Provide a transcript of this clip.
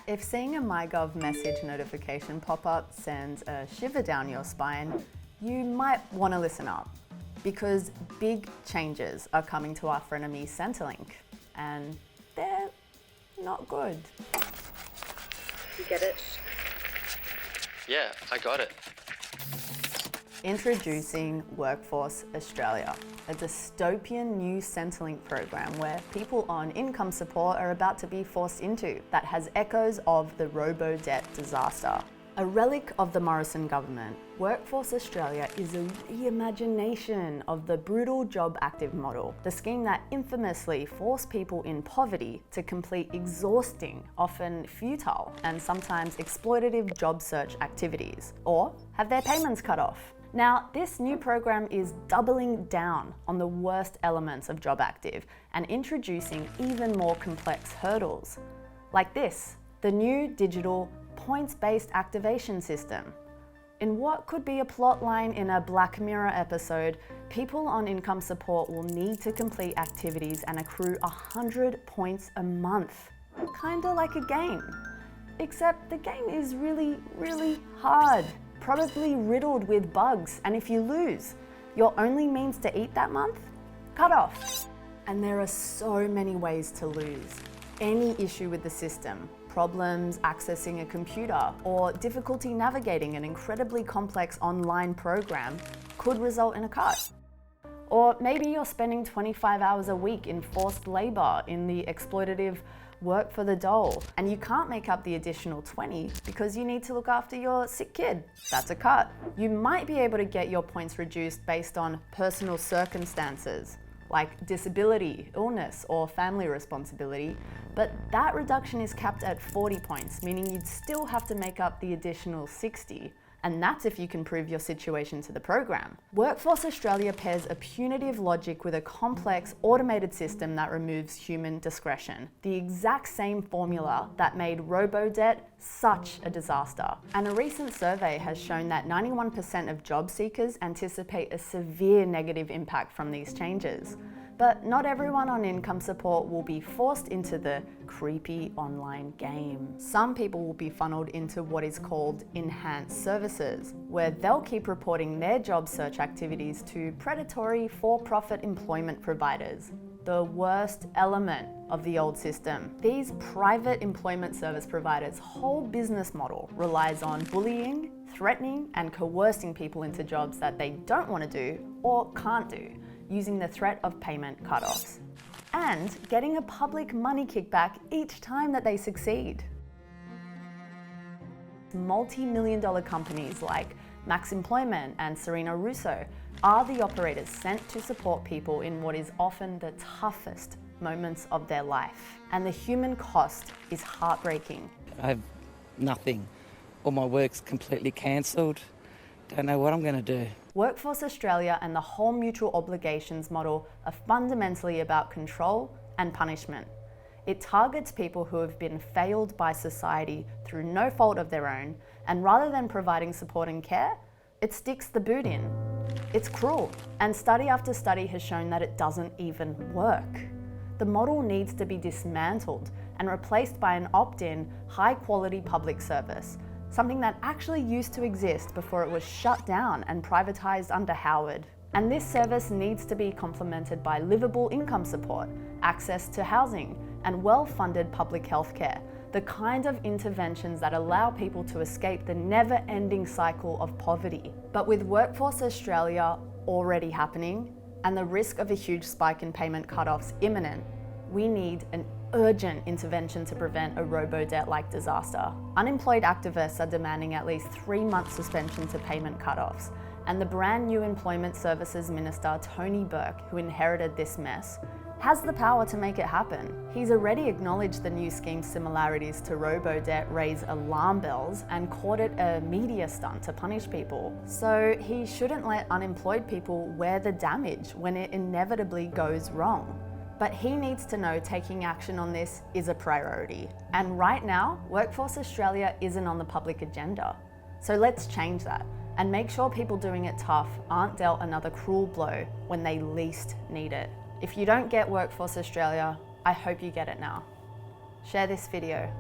If seeing a MyGov message notification pop up sends a shiver down your spine, you might want to listen up, because big changes are coming to our frenemy Centrelink, and they're not good. You get it? Yeah, I got it. Introducing Workforce Australia, a dystopian new Centrelink program where people on income support are about to be forced into, that has echoes of the Robodebt disaster. A relic of the Morrison Government, Workforce Australia is a reimagination of the brutal JobActive model, the scheme that infamously forced people in poverty to complete exhausting, often futile, and sometimes exploitative job search activities, or have their payments cut off. Now, this new program is doubling down on the worst elements of JobActive and introducing even more complex hurdles. Like this, the new digital points-based activation system. In what could be a plot line in a Black Mirror episode, people on income support will need to complete activities and accrue 100 points a month. Kinda like a game. Except the game is really, really hard. Probably riddled with bugs, and if you lose, your only means to eat that month? Cut off. And there are so many ways to lose. Any issue with the system, problems accessing a computer, or difficulty navigating an incredibly complex online program could result in a cut. Or maybe you're spending 25 hours a week in forced labor in the exploitative work for the dole, and you can't make up the additional 20 because you need to look after your sick kid. That's a cut. You might be able to get your points reduced based on personal circumstances, like disability, illness, or family responsibility, but that reduction is capped at 40 points, meaning you'd still have to make up the additional 60. And that's if you can prove your situation to the program. Workforce Australia pairs a punitive logic with a complex automated system that removes human discretion. The exact same formula that made Robodebt such a disaster. And a recent survey has shown that 91% of job seekers anticipate a severe negative impact from these changes. But not everyone on income support will be forced into the creepy online game. Some people will be funneled into what is called enhanced services, where they'll keep reporting their job search activities to predatory for-profit employment providers. The worst element of the old system. These private employment service providers' whole business model relies on bullying, threatening, and coercing people into jobs that they don't want to do or can't do, using the threat of payment cutoffs, and getting a public money kickback each time that they succeed. Multi-million-dollar companies like Max Employment and Serena Russo are the operators sent to support people in what is often the toughest moments of their life. And the human cost is heartbreaking. I have nothing. All my work's completely cancelled. Don't know what I'm going to do. Workforce Australia and the whole mutual obligations model are fundamentally about control and punishment. It targets people who have been failed by society through no fault of their own, and rather than providing support and care, it sticks the boot in. It's cruel, and study after study has shown that it doesn't even work. The model needs to be dismantled and replaced by an opt-in, high-quality public service, something that actually used to exist before it was shut down and privatised under Howard. And this service needs to be complemented by livable income support, access to housing, and well-funded public healthcare, the kind of interventions that allow people to escape the never-ending cycle of poverty. But with Workforce Australia already happening, and the risk of a huge spike in payment cutoffs imminent, we need an urgent intervention to prevent a Robodebt-like disaster. Unemployed activists are demanding at least 3 months suspension to payment cutoffs, and the brand new Employment Services Minister, Tony Burke, who inherited this mess, has the power to make it happen. He's already acknowledged the new scheme's similarities to Robodebt raise alarm bells and called it a media stunt to punish people. So he shouldn't let unemployed people wear the damage when it inevitably goes wrong. But he needs to know taking action on this is a priority. And right now, Workforce Australia isn't on the public agenda. So let's change that and make sure people doing it tough aren't dealt another cruel blow when they least need it. If you don't get Workforce Australia, I hope you get it now. Share this video.